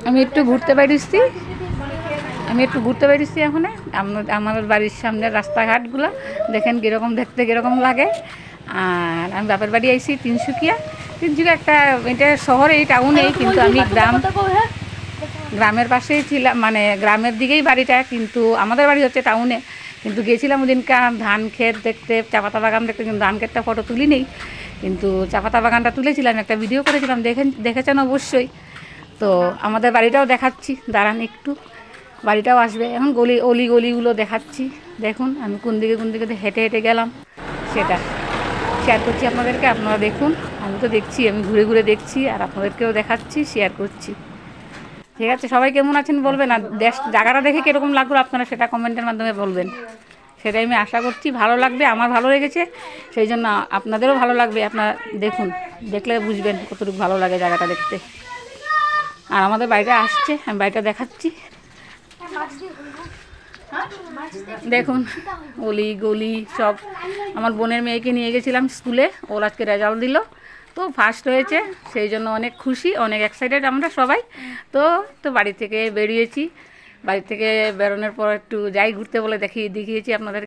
আমি একটু ঘুরতে বেরিয়েছি এখন আমাদের বাড়ির সামনের রাস্তাঘাটগুলো দেখেন কীরকম দেখতে কীরকম লাগে। আর আমি বাপের বাড়ি আইছি তিনসুকিয়া একটা এটা শহরে এই টাউনেই, কিন্তু আমি গ্রামের পাশেই ছিলাম, মানে গ্রামের দিকেই বাড়িটা, কিন্তু আমাদের বাড়ি হচ্ছে টাউনে। কিন্তু গেছিলাম ওদিনকার ধান ক্ষেত দেখতে, চা পাতা বাগান দেখতে, কিন্তু ধান ক্ষেতটা ফটো তুলি নেই, কিন্তু চা পাতা বাগানটা তুলেছিলাম, একটা ভিডিও করেছিলাম, দেখেছেন অবশ্যই। তো আমাদের বাড়িটাও দেখাচ্ছি, দাঁড়ান একটু, বাড়িটাও আসবে এখন। গলিগুলো দেখাচ্ছি, দেখুন আমি কোন দিকে হেঁটে হেঁটে গেলাম সেটা শেয়ার করছি আপনাদেরকে, আপনারা দেখুন। আমি তো দেখছি, আমি ঘুরে ঘুরে দেখছি আর আপনাদেরকেও দেখাচ্ছি, শেয়ার করছি। ঠিক আছে, সবাই কেমন আছেন বলবেন, আর জায়গাটা দেখে কীরকম লাগলো আপনারা সেটা কমেন্টের মাধ্যমে বলবেন। সেটাই আমি আশা করছি ভালো লাগবে, আমার ভালো লেগেছে, সেই জন্য আপনাদেরও ভালো লাগবে। আপনারা দেখুন, দেখলে বুঝবেন কতটুকু ভালো লাগে জায়গাটা দেখতে। আর আমাদের বাড়িটা আসছে, আমি বাড়িটা দেখাচ্ছি, দেখুন গলি সব। আমার বোনের মেয়েকে নিয়ে গেছিলাম স্কুলে, ওর আজকে রেজাল্ট দিল, তো ফার্স্ট হয়েছে, সেই জন্য অনেক খুশি, অনেক এক্সাইটেড আমরা সবাই। তো বাড়ি থেকে বেরিয়েছি, বাড়ি থেকে বেরোনোর পর একটু যাই ঘুরতে বলে দেখিয়েছি আপনাদের।